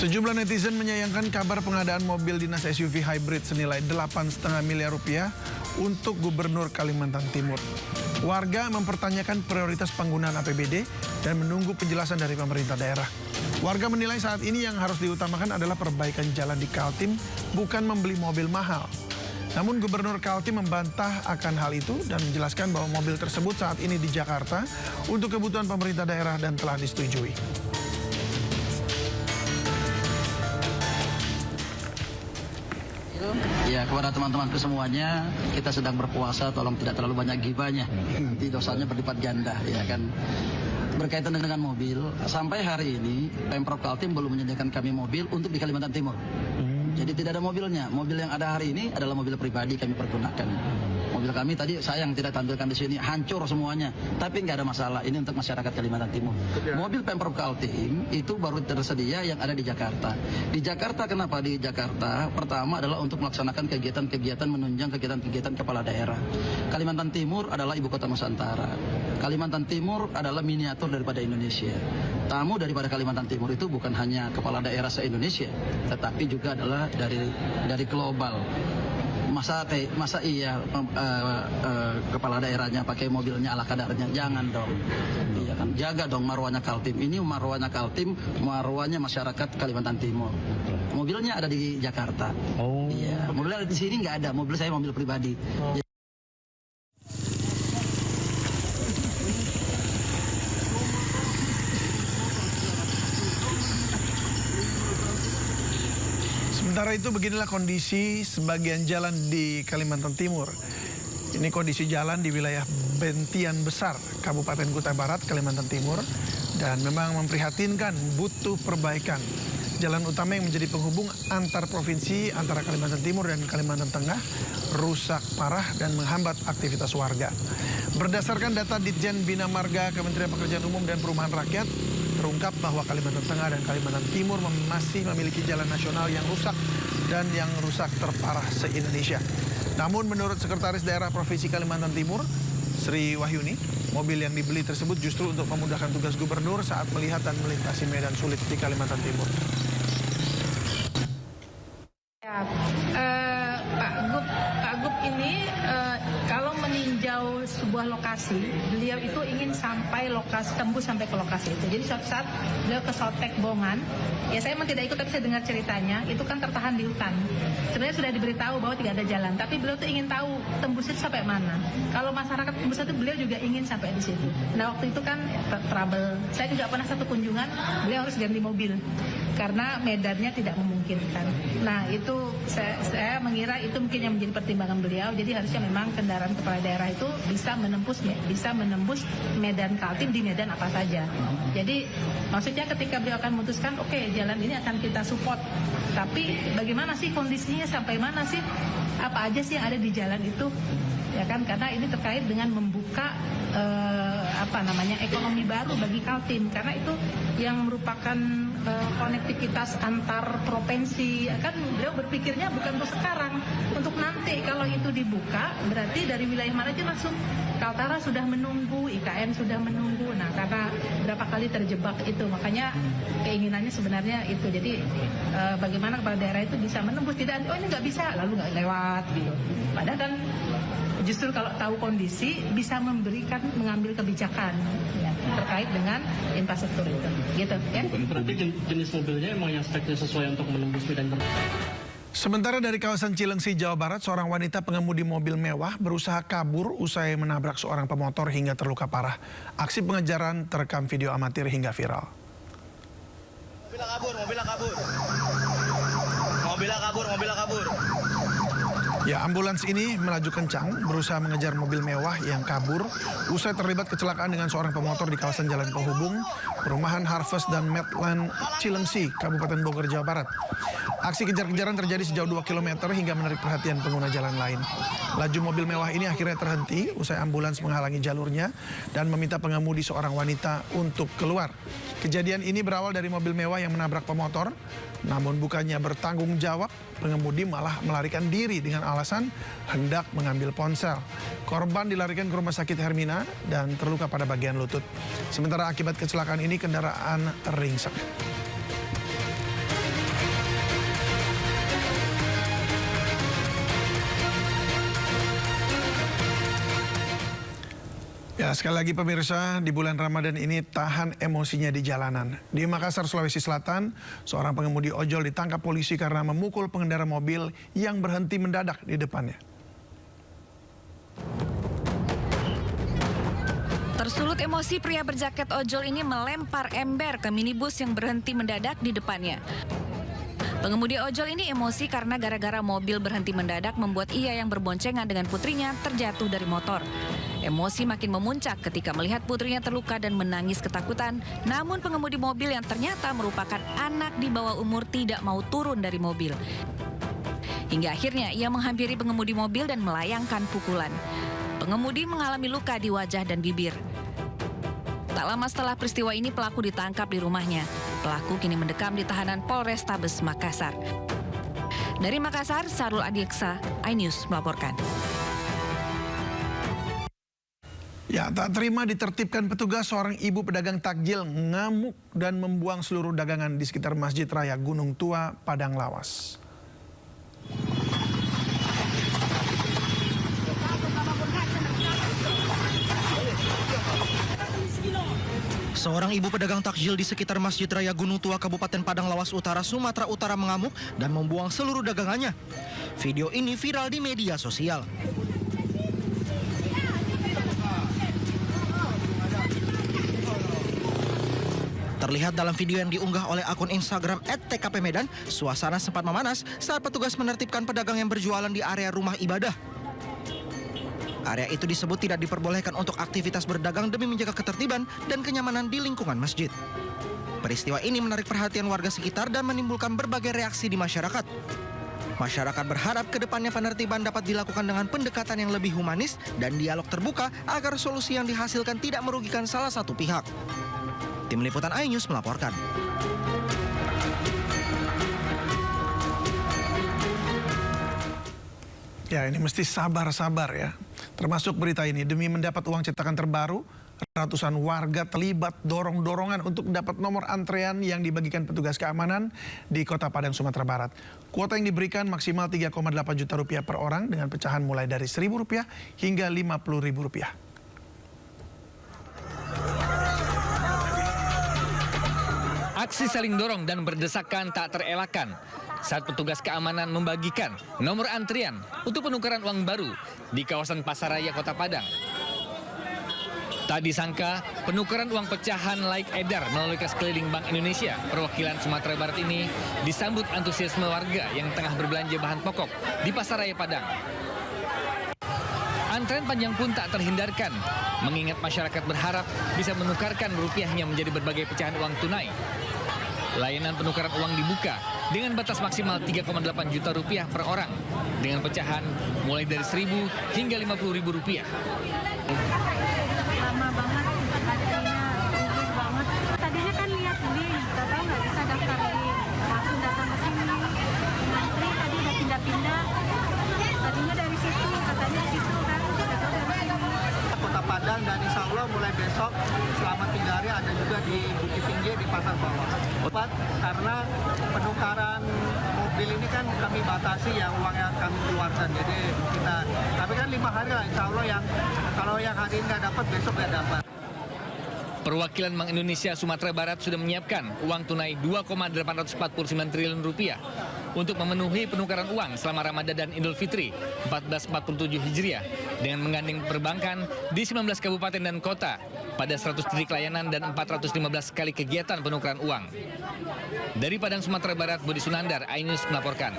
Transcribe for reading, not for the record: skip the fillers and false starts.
Sejumlah netizen menyayangkan kabar pengadaan mobil dinas SUV hybrid senilai 8,5 miliar rupiah untuk Gubernur Kalimantan Timur. Warga mempertanyakan prioritas penggunaan APBD dan menunggu penjelasan dari pemerintah daerah. Warga menilai saat ini yang harus diutamakan adalah perbaikan jalan di Kaltim, bukan membeli mobil mahal. Namun Gubernur Kaltim membantah akan hal itu dan menjelaskan bahwa mobil tersebut saat ini di Jakarta untuk kebutuhan pemerintah daerah dan telah disetujui. Ya, kepada teman-temanku semuanya, kita sedang berpuasa, tolong tidak terlalu banyak gibahnya. Nanti dosanya berlipat ganda, ya kan. Berkaitan dengan mobil, sampai hari ini Pemprov Kaltim belum menyediakan kami mobil untuk di Kalimantan Timur. Jadi tidak ada mobilnya. Mobil yang ada hari ini adalah mobil pribadi kami pergunakan. Mobil kami tadi sayang tidak tampilkan di sini, hancur semuanya. Tapi nggak ada masalah, ini untuk masyarakat Kalimantan Timur. Mobil Pemprov Kaltim itu baru tersedia yang ada di Jakarta. Di Jakarta, kenapa di Jakarta? Pertama adalah untuk melaksanakan kegiatan-kegiatan menunjang kegiatan-kegiatan kepala daerah. Kalimantan Timur adalah ibu kota Nusantara. Kalimantan Timur adalah miniatur daripada Indonesia. Tamu daripada Kalimantan Timur itu bukan hanya kepala daerah se-Indonesia, tetapi juga adalah dari global. Masa iya kepala daerahnya pakai mobilnya ala kadarnya? Jangan dong. Iya kan? Jaga dong marwahnya Kaltim. Ini marwahnya Kaltim, marwahnya masyarakat Kalimantan Timur. Mobilnya ada di Jakarta. Iya, mobilnya ada di sini nggak ada. Mobil saya mobil pribadi. Sementara itu beginilah kondisi sebagian jalan di Kalimantan Timur. Ini kondisi jalan di wilayah Bentian Besar, Kabupaten Kutai Barat, Kalimantan Timur. Dan memang memprihatinkan, butuh perbaikan. Jalan utama yang menjadi penghubung antar provinsi antara Kalimantan Timur dan Kalimantan Tengah rusak parah dan menghambat aktivitas warga. Berdasarkan data Ditjen Bina Marga Kementerian Pekerjaan Umum dan Perumahan Rakyat, terungkap bahwa Kalimantan Tengah dan Kalimantan Timur masih memiliki jalan nasional yang rusak dan yang rusak terparah se-Indonesia. Namun menurut Sekretaris Daerah Provinsi Kalimantan Timur, Sri Wahyuni, mobil yang dibeli tersebut justru untuk memudahkan tugas gubernur saat melihat dan melintasi medan sulit di Kalimantan Timur. Ya, Pak Gub ini kalau meninjau sebuah lokasi, beliau itu ingin sampai lokasi, tembus sampai ke lokasi itu. Jadi suatu saat beliau ke Sotek Bongan, ya saya memang tidak ikut tapi saya dengar ceritanya, itu kan tertahan di hutan. Sebenarnya sudah diberitahu bahwa tidak ada jalan, tapi beliau tuh ingin tahu tembus itu sampai mana. Kalau masyarakat tembus itu beliau juga ingin sampai di situ. Nah waktu itu kan trouble, saya juga pernah satu kunjungan, beliau harus ganti mobil karena medannya tidak memungkinkan. Nah itu saya mengira itu mungkin yang menjadi pertimbangan beliau. Jadi harusnya memang kendaraan kepala daerah itu bisa menembus medan Kaltim di medan apa saja. Jadi maksudnya ketika beliau akan memutuskan, oke, jalan ini akan kita support. Tapi bagaimana sih kondisinya, sampai mana sih, apa aja sih yang ada di jalan itu, ya kan? Karena ini terkait dengan membuka ekonomi baru bagi Kaltim, karena itu yang merupakan konektivitas antar provinsi. Kan beliau berpikirnya bukan untuk sekarang, untuk nanti kalau itu dibuka berarti dari wilayah mana aja langsung Kaltara sudah menunggu, IKN sudah menunggu. Nah karena berapa kali terjebak itu, makanya keinginannya sebenarnya itu. Jadi bagaimana kepala daerah itu bisa menembus, tidak oh ini nggak bisa lalu nggak lewat gitu. Padahal kan justru kalau tahu kondisi bisa mengambil kebijakan ya, terkait dengan infrastruktur itu, gitu ya. Berarti jenis mobilnya emang yang speknya sesuai untuk menembus medan. Sementara dari kawasan Cilengsi, Jawa Barat, seorang wanita pengemudi mobil mewah berusaha kabur usai menabrak seorang pemotor hingga terluka parah. Aksi pengejaran terekam video amatir hingga viral. Mobilnya kabur. Ya, ambulans ini melaju kencang berusaha mengejar mobil mewah yang kabur usai terlibat kecelakaan dengan seorang pemotor di kawasan jalan penghubung perumahan Harvest dan Medland Cilengsi, Kabupaten Bogor, Jawa Barat. Aksi kejar-kejaran terjadi sejauh 2 km hingga menarik perhatian pengguna jalan lain. Laju mobil mewah ini akhirnya terhenti usai ambulans menghalangi jalurnya dan meminta pengemudi seorang wanita untuk keluar. Kejadian ini berawal dari mobil mewah yang menabrak pemotor, namun bukannya bertanggung jawab, pengemudi malah melarikan diri dengan alasan hendak mengambil ponsel. Korban dilarikan ke rumah sakit Hermina dan terluka pada bagian lutut. Sementara akibat kecelakaan ini kendaraan ringsek. Ya, sekali lagi pemirsa, di bulan Ramadan ini tahan emosinya di jalanan. Di Makassar, Sulawesi Selatan, seorang pengemudi ojol ditangkap polisi karena memukul pengendara mobil yang berhenti mendadak di depannya. Tersulut emosi, pria berjaket ojol ini melempar ember ke minibus yang berhenti mendadak di depannya. Pengemudi ojol ini emosi karena gara-gara mobil berhenti mendadak membuat ia yang berboncengan dengan putrinya terjatuh dari motor. Emosi makin memuncak ketika melihat putrinya terluka dan menangis ketakutan. Namun pengemudi mobil yang ternyata merupakan anak di bawah umur tidak mau turun dari mobil. Hingga akhirnya ia menghampiri pengemudi mobil dan melayangkan pukulan. Pengemudi mengalami luka di wajah dan bibir. Tak lama setelah peristiwa ini pelaku ditangkap di rumahnya. Pelaku kini mendekam di tahanan Polrestabes Makassar. Dari Makassar, Sarul Adieksa, iNews melaporkan. Ya, tak terima ditertibkan petugas, seorang ibu pedagang takjil ngamuk dan membuang seluruh dagangan di sekitar Masjid Raya Gunung Tua, Padang Lawas. Seorang ibu pedagang takjil di sekitar Masjid Raya Gunung Tua, Kabupaten Padang Lawas Utara, Sumatera Utara mengamuk dan membuang seluruh dagangannya. Video ini viral di media sosial. Terlihat dalam video yang diunggah oleh akun Instagram @tkpmedan, suasana sempat memanas saat petugas menertibkan pedagang yang berjualan di area rumah ibadah. Area itu disebut tidak diperbolehkan untuk aktivitas berdagang demi menjaga ketertiban dan kenyamanan di lingkungan masjid. Peristiwa ini menarik perhatian warga sekitar dan menimbulkan berbagai reaksi di masyarakat. Masyarakat berharap ke depannya penertiban dapat dilakukan dengan pendekatan yang lebih humanis dan dialog terbuka agar solusi yang dihasilkan tidak merugikan salah satu pihak. Tim Liputan iNews melaporkan. Ya, ini mesti sabar-sabar ya. Termasuk berita ini, demi mendapat uang cetakan terbaru, ratusan warga terlibat dorong-dorongan untuk dapat nomor antrean yang dibagikan petugas keamanan di Kota Padang, Sumatera Barat. Kuota yang diberikan maksimal 3,8 juta rupiah per orang dengan pecahan mulai dari Rp1.000 hingga Rp50.000. Aksi saling dorong dan berdesakan tak terelakkan saat petugas keamanan membagikan nomor antrian untuk penukaran uang baru di kawasan Pasaraya Kota Padang. Tak disangka, penukaran uang pecahan laik edar melalui kas keliling Bank Indonesia perwakilan Sumatera Barat ini disambut antusiasme warga yang tengah berbelanja bahan pokok di Pasaraya Padang. Antrean panjang pun tak terhindarkan, mengingat masyarakat berharap bisa menukarkan rupiahnya menjadi berbagai pecahan uang tunai. Layanan penukaran uang dibuka dengan batas maksimal 3,8 juta rupiah per orang, dengan pecahan mulai dari Rp1.000 hingga Rp50.000. Lama banget antrinya, tunggu banget. Tadinya kan lihat link, nggak tahu nggak bisa daftar link, langsung datang ke sini. Ngantri tadi udah pindah-pindah. Tadinya dari situ, katanya di situ kan, nggak tahu dari sini. Kota Padang dan insya Allah mulai besok selama 3 hari ada juga di Bukit Tinggi di Pasar Bawah. Karena penukaran mobil ini kan kami batasi yang uang yang kami keluarkan. Jadi kita, tapi kan 5 hari lah insya Allah yang kalau yang hari ini nggak dapat besok nggak dapat. Perwakilan Bank Indonesia Sumatera Barat sudah menyiapkan uang tunai Rp2,849 triliun untuk memenuhi penukaran uang selama Ramadan dan Idul Fitri 1447 Hijriah dengan menggandeng perbankan di 19 kabupaten dan kota pada 100 titik layanan dan 415 kali kegiatan penukaran uang. Dari Padang, Sumatera Barat, Budi Sunandar, iNews melaporkan.